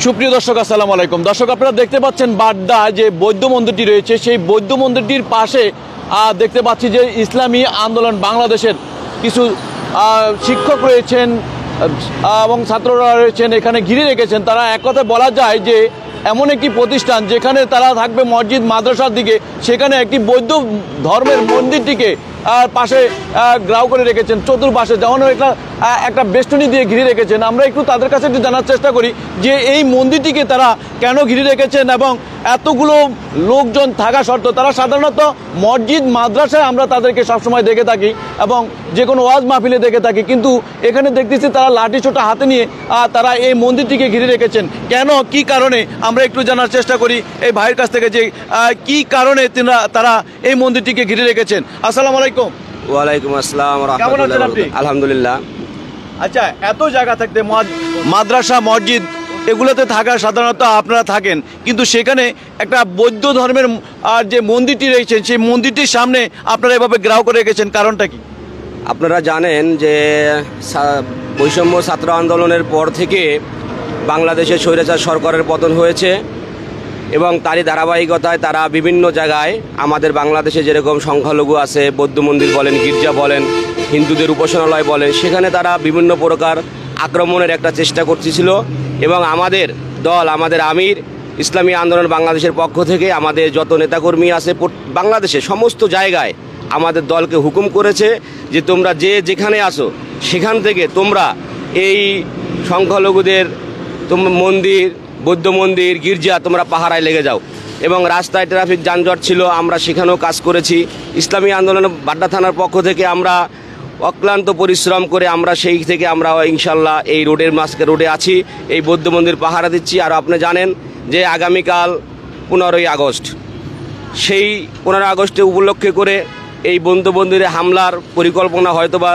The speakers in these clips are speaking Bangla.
সুপ্রিয় দর্শক, আসসালামু আলাইকুম। দর্শক, আপনারা দেখতে পাচ্ছেন বাড্ডা যে বৌদ্ধ মন্দিরটি রয়েছে, সেই বৌদ্ধ মন্দিরটির পাশে দেখতে পাচ্ছি যে ইসলামী আন্দোলন বাংলাদেশের কিছু শিক্ষক রয়েছেন এবং ছাত্ররা রয়েছেন, এখানে ঘিরে রেখেছেন। তারা এক কথায় বলা যায় যে এমন একটি প্রতিষ্ঠান যেখানে তারা থাকবে মসজিদ মাদ্রাসার দিকে, সেখানে একটি বৌদ্ধ ধর্মের মন্দিরটিকে পাশে গ্রাউ করে রেখেছেন, চতুর্পাশে যেমন একটা বেষ্টনী দিয়ে ঘিরে রেখেছেন। আমরা একটু তাদের কাছে একটু জানার চেষ্টা করি যে এই মন্দিরটিকে তারা কেন ঘিরে রেখেছেন এবং এতগুলো লোকজন থাকা সত্ত্বেও তারা সাধারণত মসজিদ মাদ্রাসায় আমরা তাদেরকে সবসময় দেখে থাকি এবং যে কোনো ওয়াজ মাহফিলে দেখে থাকি, কিন্তু এখানে দেখতেছি তারা লাঠি ছোটা হাতে নিয়ে তারা এই মন্দিরটিকে ঘিরে রেখেছেন। কেন, কি কারণে, আমরা একটু জানার চেষ্টা করি এই ভাইয়ের কাছ থেকে যে কি কারণে তারা এই মন্দিরটিকে ঘিরে রেখেছেন। আসসালামু আলাইকুম। ওয়ালাইকুম আসসালাম। কেমন আছেন আপনি? আলহামদুলিল্লাহ। আচ্ছা, এত জায়গা থাকতে মাদ্রাসা মসজিদ এগুলোতে থাকা সাধারণত আপনারা থাকেন, কিন্তু সেখানে একটা বৌদ্ধ ধর্মের যে মন্দিরটি রয়েছেন সেই মন্দিরটির সামনে আপনারা এভাবে গ্রাউ করে রেখেছেন, কারণটা কি? আপনারা জানেন যে বৈষম্য ছাত্র আন্দোলনের পর থেকে বাংলাদেশে স্বৈরাচার সরকারের পতন হয়েছে এবং তারই ধারাবাহিকতায় তারা বিভিন্ন জায়গায় আমাদের বাংলাদেশে যেরকম সংখ্যালঘু আছে, বৌদ্ধ মন্দির বলেন, গির্জা বলেন, হিন্দুদের উপাসনালয় বলেন, সেখানে তারা বিভিন্ন প্রকার আক্রমণের একটা চেষ্টা করতেছিল এবং আমাদের দল, আমাদের আমির ইসলামী আন্দোলন বাংলাদেশের পক্ষ থেকে আমাদের যত নেতাকর্মী আছে বাংলাদেশে সমস্ত জায়গায় আমাদের দলকে হুকুম করেছে যে তোমরা যেখানে আসো সেখান থেকে তোমরা এই সংখ্যালঘুদের মন্দির, বৌদ্ধ মন্দির, গির্জা তোমরা পাহারায় লেগে যাও। এবং রাস্তায় ট্রাফিক যানজট ছিল, আমরা সেখানেও কাজ করেছি। ইসলামী আন্দোলন বাড্ডা থানার পক্ষ থেকে আমরা অক্লান্ত পরিশ্রম করে আমরা সেই থেকে আমরা ইনশাল্লাহ এই রোডে আছি, এই বৌদ্ধ মন্দির পাহারা দিচ্ছি। আর আপনি জানেন যে আগামীকাল 15ই আগস্ট, সেই 15 আগস্টে উপলক্ষে করে এই বৌদ্ধ মন্দিরে হামলার পরিকল্পনা হয়তোবা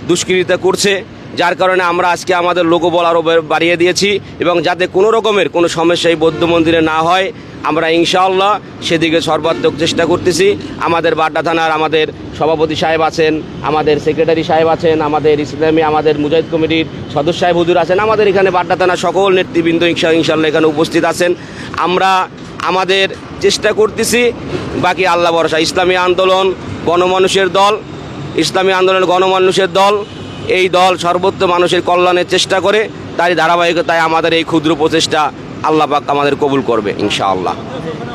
দুষ্কৃতীরা করছে, যার কারণে আমরা আজকে আমাদের লোকবল আরও বাড়িয়ে দিয়েছি এবং যাতে কোনো রকমের কোনো সমস্যা এই বৌদ্ধ মন্দিরে না হয় আমরা ইনশাআল্লাহ সেদিকে সর্বাত্মক চেষ্টা করতেছি। আমাদের বাড্ডা থানার আমাদের সভাপতি সাহেব আছেন, আমাদের সেক্রেটারি সাহেব আছেন, আমাদের ইসলামী আমাদের মুজাহিদ কমিটির সদস্য সাহেব হুজুর আছেন, আমাদের এখানে বাড্ডা থানার সকল নেতৃবৃন্দ ইনশাআল্লাহ এখানে উপস্থিত আছেন। আমরা আমাদের চেষ্টা করতেছি, বাকি আল্লাহ ভরসা। ইসলামী আন্দোলন গণমানুষের দল, ইসলামী আন্দোলন গণমানুষের দল, এই দল সর্বত্র মানুষের কল্যাণের চেষ্টা করে, তারই ধারাবাহিকতায় আমাদের এই ক্ষুদ্র প্রচেষ্টা আল্লাহ পাক আমাদের কবুল করবে ইনশাআল্লাহ।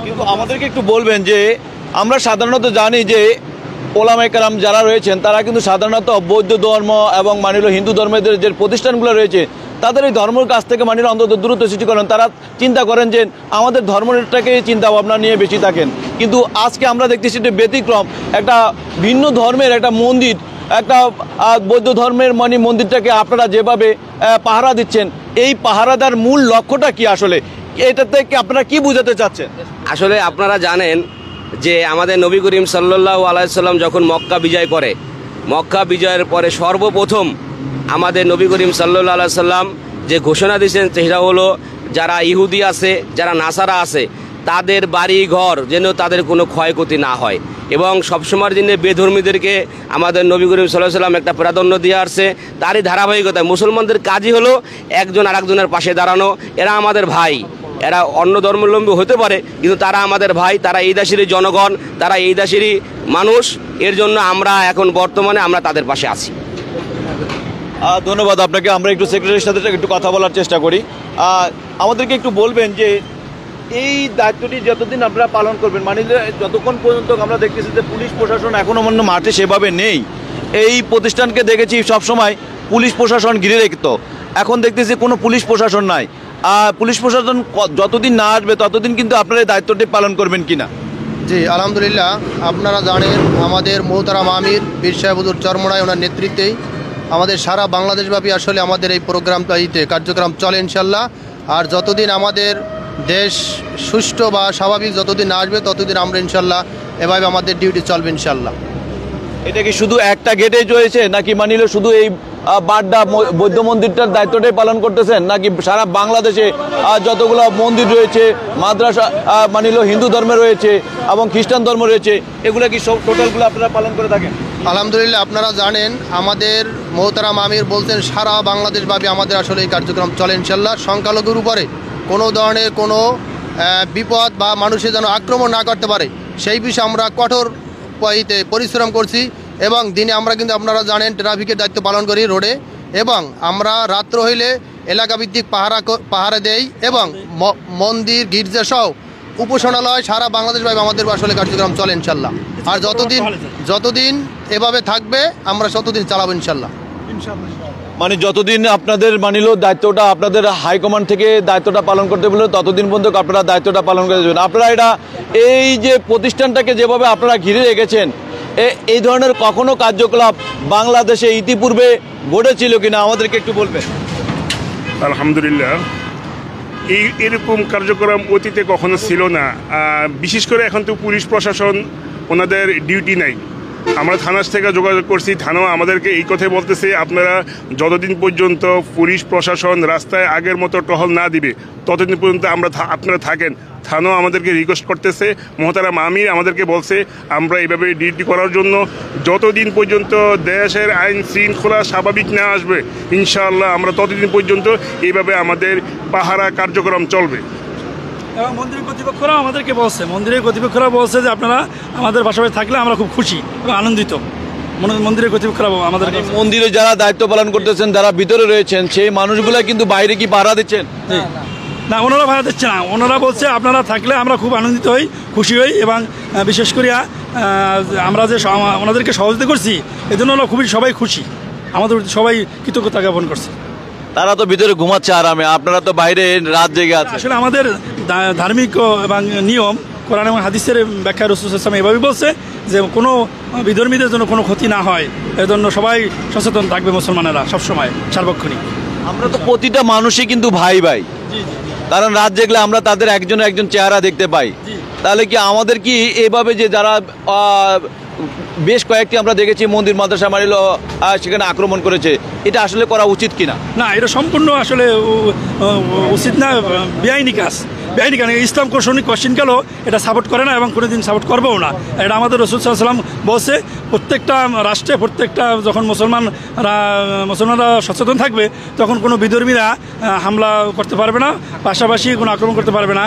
কিন্তু আমাদেরকে একটু বলবেন যে আমরা সাধারণত জানি যে ওলামায়ে কেরাম যারা রয়েছেন তারা কিন্তু সাধারণত বৌদ্ধ ধর্ম এবং মানিল হিন্দু ধর্মের যে প্রতিষ্ঠানগুলো রয়েছে তাদের এই ধর্মের কাছ থেকে মানিল অন্তত দূরত্ব সৃষ্টি করেন। তারা চিন্তা করেন যে আমাদের ধর্মটাকে চিন্তা ভাবনা নিয়ে বেশি থাকেন, কিন্তু আজকে আমরা দেখতেছি যে ব্যতিক্রম একটা ভিন্ন ধর্মের একটা মন্দির, একটা বৌদ্ধ ধর্মের মন্দিরটাকে আপনারা যেভাবে পাহারা দিচ্ছেন, এই পাহারাদার মূল লক্ষ্যটা কি? আসলে এটা থেকে আপনারা কি বোঝাতে চাচ্ছেন? আসলে আপনারা জানেন যে আমাদের নবী করিম সাল্লাল্লাহু আলাইহি সাল্লাম যখন মক্কা বিজয় করে, মক্কা বিজয়ের পরে সর্বপ্রথম আমাদের নবী করিম সাল্লাল্লাহু আলাইহি সাল্লাম যে ঘোষণা দিয়েছেন সেটা হলো যারা ইহুদি আছে, যারা নাসারা আছে, তাদের বাড়ি ঘর যেন তাদের কোনো ক্ষয়ক্ষতি না হয় এবং সবসময়ের জন্য বেধর্মীদেরকে আমাদের নবী করিম সাল্লাল্লাহু আলাইহি সাল্লাম একটা প্রাধান্য দিয়ে আসছে। তারই ধারাবাহিকতায় মুসলমানদের কাজই হলো একজন আরেকজনের পাশে দাঁড়ানো। এরা আমাদের ভাই, এরা অন্য ধর্মাবলম্বী হতে পারে কিন্তু তারা আমাদের ভাই, তারা এই দেশেরই জনগণ, তারা এই দেশেরই মানুষ। এর জন্য আমরা এখন বর্তমানে আমরা তাদের পাশে আছি। ধন্যবাদ আপনাকে। আমরা একটু সেক্রেটারির সাথে একটু কথা বলার চেষ্টা করি। আমাদেরকে একটু বলবেন যে এই দায়িত্বটি যতদিন আপনারা পালন করবেন, মানে যতক্ষণ পর্যন্ত আমরা দেখতেছি যে পুলিশ প্রশাসন এখনও মাঠে সেভাবে নেই। এই প্রতিষ্ঠানকে দেখেছি সবসময় পুলিশ প্রশাসন ঘিরে রেখত, এখন দেখতেছি কোনো পুলিশ প্রশাসন নাই। পুলিশ প্রশাসন যতদিন না আসবে ততদিন কিন্তু আপনারা এই দায়িত্বটি পালন করবেন কিনা? জি আলহামদুলিল্লাহ। আপনারা জানেন আমাদের মোহতারাম আমির পীর সাহেব হুজুর চরমোনাই ওনার নেতৃত্বেই আমাদের সারা বাংলাদেশব্যাপী আসলে আমাদের এই প্রোগ্রামটাইতে কার্যক্রম চলে ইনশাল্লাহ। আর যতদিন আমাদের দেশ সুষ্ঠু বা স্বাভাবিক যতদিন না আসবে ততদিন আমরা ইনশাল্লাহ এভাবে আমাদের ডিউটি চলবে ইনশাল্লাহ। এটা কি শুধু একটা গেটেই রয়েছে নাকি মানিল শুধু এই বাড্ডা বৌদ্ধ মন্দিরটার দায়িত্বটাই পালন করতেছেন, নাকি সারা বাংলাদেশে যতগুলো মন্দির রয়েছে, মাদ্রাসা মানিল হিন্দু ধর্মে রয়েছে এবং খ্রিস্টান ধর্ম রয়েছে, এগুলো কি সব টোটালগুলো আপনারা পালন করে থাকেন? আলহামদুলিল্লাহ। আপনারা জানেন আমাদের মোহতারাম আমির বলতেন সারা বাংলাদেশব্যাপী আমাদের আসলে এই কার্যক্রম চলে ইনশাল্লাহ। সংখ্যালঘুর উপরে কোনো ধরনের কোনো বিপদ বা মানুষের যেন আক্রমণ না করতে পারে সেই বিষয়ে আমরা কঠোর পরিশ্রম করছি। এবং দিনে আমরা কিন্তু আপনারা জানেন ট্রাফিকের দায়িত্ব পালন করি রোডে, এবং আমরা রাত্র হইলে এলাকাভিত্তিক পাহারা দেই, এবং মন্দির গির্জাসহ উপাসনালয় সারা বাংলাদেশ ভাবে আমাদের আসলে কার্যক্রম চলে ইনশাল্লাহ। আর যতদিন এভাবে থাকবে আমরা ততদিন চালাবো ইনশাল্লাহ। মানে যতদিন আপনাদের মানিল দায়িত্বটা আপনাদের হাইকমান্ড থেকে দায়িত্বটা পালন করতে বললো ততদিন পর্যন্ত আপনারা দায়িত্বটা পালন করে দেবেন। আপনারা এটা এই যে প্রতিষ্ঠানটাকে যেভাবে আপনারা ঘিরে রেখেছেন, এই ধরনের কখনো কার্যকলাপ বাংলাদেশে ইতিপূর্বে ঘটেছিল কিনা আমাদেরকে একটু বলবেন। আলহামদুলিল্লাহ, এরকম কার্যক্রম অতীতে কখনো ছিল না। বিশেষ করে এখন তো পুলিশ প্রশাসন ওনাদের ডিউটি নাই। আমরা থানার থেকে যোগাযোগ করছি, থানাও আমাদেরকে এই কথাই বলতেছে আপনারা যতদিন পর্যন্ত পুলিশ প্রশাসন রাস্তায় আগের মতো টহল না দিবে ততদিন পর্যন্ত আপনারা থাকেন। থানাও আমাদেরকে রিকোয়েস্ট করতেছে, মোহতারাম আমির আমাদেরকে বলছে আমরা এইভাবে ডিউটি করার জন্য যতদিন পর্যন্ত দেশের আইন শৃঙ্খলা স্বাভাবিক না আসবে ইনশাআল্লাহ আমরা ততদিন পর্যন্ত এইভাবে আমাদের পাহারা কার্যক্রম চলবে। এবং মন্দিরের কর্তৃপক্ষরা আমাদেরকে বলছে, যে আপনারা আমাদের পাশাপাশি থাকলে আমরা খুব খুশি এবং আনন্দিত। মন্দিরের কর্তৃপক্ষরা আমাদের মন্দিরে যারা দায়িত্ব পালন করতেছেন, যারা ভিতরে রয়েছেন, সেই মানুষগুলা কিন্তু বাইরে কি পাহারা দিচ্ছেন? না, ওনারা ভাড়া দিচ্ছে না। ওনারা বলছে আপনারা থাকলে আমরা খুব আনন্দিত হই, খুশি হই, এবং বিশেষ করিয়া আমরা যে ওনাদেরকে সহযোগিতা করছি এজন্য ওরা সবাই খুশি, আমাদের সবাই কৃতজ্ঞতা জ্ঞাপন করছে। তারা তো ভিতরে ঘুমাচ্ছে আরামে, আপনারা তো বাইরে রাত জেগে আছেন। আসলে আমাদের ধার্মিক এবং নিয়ম কোরআন এবং হাদিসের ব্যাখ্যা রাসূল সাল্লাল্লাহু আলাইহি ওয়াসাল্লাম এভাবেই বলছে যে কোনো বিধর্মীদের জন্য কোনো ক্ষতি না হয়, এজন্য সবাই সচেতন থাকবে মুসলমানেরা সবসময় সার্বক্ষণিক। আমরা তো প্রতিটা মানুষই কিন্তু ভাই ভাই, কারণ রাত জেগলে আমরা তাদের একজন চেহারা দেখতে পাই। তাহলে কি আমাদের কি এভাবে যে যারা বেশ কয়েকটি আমরা দেখেছি মন্দির মাদ্রাসা মারিল সেখানে আক্রমণ করেছে, এটা আসলে করা উচিত কিনা? না, এটা সম্পূর্ণ আসলে উচিত না, বেআইনি কাজ। ইসলাম কোশ্চিন গেল এটা সাপোর্ট করে না এবং কোনোদিন সাপোর্ট করবেও না। এটা আমাদের রাসূল সাল্লাল্লাহু আলাইহি ওয়াসাল্লাম বলছে প্রত্যেকটা রাষ্ট্রে প্রত্যেকটা যখন মুসলমানরা সচেতন থাকবে তখন কোনো বিধর্মীরা হামলা করতে পারবে না, পাশাপাশি কোনো আক্রমণ করতে পারবে না।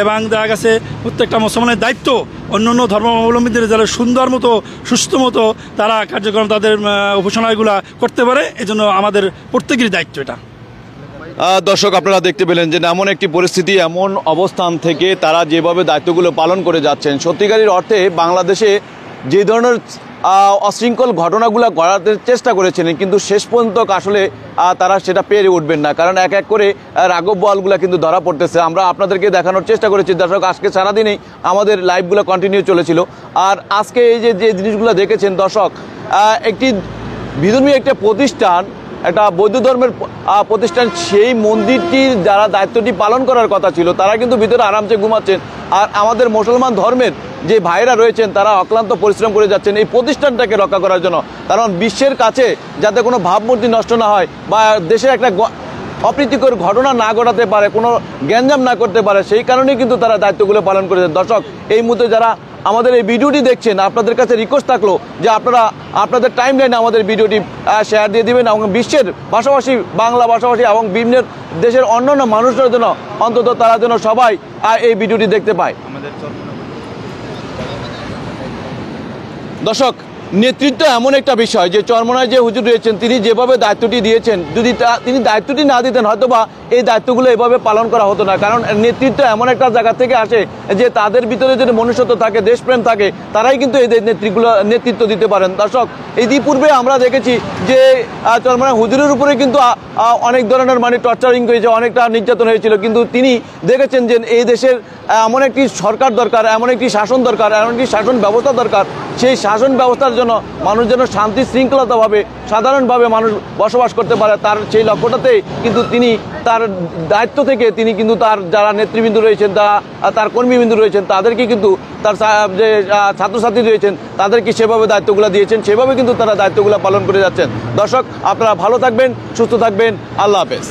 এবং দেখা গেছে প্রত্যেকটা মুসলমানের দায়িত্ব অন্য অন্য ধর্মাবলম্বীদের যারা সুন্দর মতো সুস্থ মতো তারা কার্যক্রম তাদের উপাসনাগুলা করতে পারে, এজন্য আমাদের প্রত্যেকেরই দায়িত্ব এটা। দর্শক, আপনারা দেখতে পেলেন যে এমন একটি পরিস্থিতি, এমন অবস্থান থেকে তারা যেভাবে দায়িত্বগুলো পালন করে যাচ্ছেন, সত্যিকারের অর্থে বাংলাদেশে যে ধরনের অশৃঙ্খল ঘটনাগুলো ঘটাতে চেষ্টা করেছিলেন কিন্তু শেষ পর্যন্ত আসলে তারা সেটা পেরে উঠবেন না, কারণ এক এক করে রাঘব বোয়ালগুলো কিন্তু ধরা পড়তেছে। আমরা আপনাদেরকে দেখানোর চেষ্টা করেছি দর্শক, আজকে সারাদিনই আমাদের লাইভগুলো কন্টিনিউ চলেছিল। আর আজকে এই যে জিনিসগুলো দেখেছেন দর্শক, একটি বিধর্মী একটা প্রতিষ্ঠান, একটা বৌদ্ধ ধর্মের প্রতিষ্ঠান, সেই মন্দিরটির যারা দায়িত্বটি পালন করার কথা ছিল তারা কিন্তু ভিতরে আরামসে ঘুমাচ্ছেন। আর আমাদের মুসলমান ধর্মের যে ভাইরা রয়েছেন তারা অক্লান্ত পরিশ্রম করে যাচ্ছেন এই প্রতিষ্ঠানটাকে রক্ষা করার জন্য, কারণ বিশ্বের কাছে যাতে কোনো ভাবমূর্তি নষ্ট না হয় বা দেশে একটা অপ্রীতিকর ঘটনা না ঘটাতে পারে, কোনো গ্যাঞ্জাম না করতে পারে, সেই কারণেই কিন্তু তারা দায়িত্বগুলো পালন করেছেন। দর্শক, এই মুহূর্তে যারা আমাদের এই ভিডিওটি দেখছেন আপনাদের কাছে রিকোয়েস্ট থাকলো যে আপনারা আপনাদের টাইম লাইনে আমাদের ভিডিওটি শেয়ার দিয়ে দিবেন এবং বিশ্বের পাশাপাশি বাংলা ভাষাভাষী এবং বিভিন্ন দেশের অন্যান্য মানুষদের জন্য অন্তত তারা যেন সবাই এই ভিডিওটি দেখতে পায়। দর্শক, নেতৃত্ব এমন একটা বিষয় যে চরমনায় যে হুজুর রয়েছেন তিনি যেভাবে দায়িত্বটি দিয়েছেন, যদি তিনি দায়িত্বটি না দিতেন হয়তোবা এই দায়িত্বগুলো এভাবে পালন করা হতো না, কারণ নেতৃত্ব এমন একটা জায়গা থেকে আসে যে তাদের ভিতরে যদি মনুষ্যত্ব থাকে, দেশপ্রেম থাকে, তারাই কিন্তু এই নেতৃত্ব দিতে পারেন। দর্শক, ইতিপূর্বে আমরা দেখেছি যে চরমনায় হুজুরের উপরে কিন্তু অনেক ধরনের টর্চারিং হয়েছে, অনেকটা নির্যাতন হয়েছিল, কিন্তু তিনি দেখেছেন যে এই দেশের এমন একটি সরকার দরকার, এমন একটি শাসন দরকার, এমন একটি শাসন ব্যবস্থা দরকার, সেই শাসন ব্যবস্থার জন্য মানুষ যেন শান্তি শৃঙ্খলতাভাবে সাধারণভাবে মানুষ বসবাস করতে পারে, তার সেই লক্ষ্যটাতেই কিন্তু তিনি তার দায়িত্ব থেকে তিনি কিন্তু তার যারা নেতৃবৃন্দ রয়েছেন, তার কর্মীবৃন্দ রয়েছেন, তাদেরকে কিন্তু তার যে ছাত্রছাত্রী রয়েছেন তাদেরকে সেভাবে দায়িত্বগুলো দিয়েছেন, সেভাবে কিন্তু তারা দায়িত্বগুলো পালন করে যাচ্ছেন। দর্শক, আপনারা ভালো থাকবেন, সুস্থ থাকবেন, আল্লাহ হাফেজ।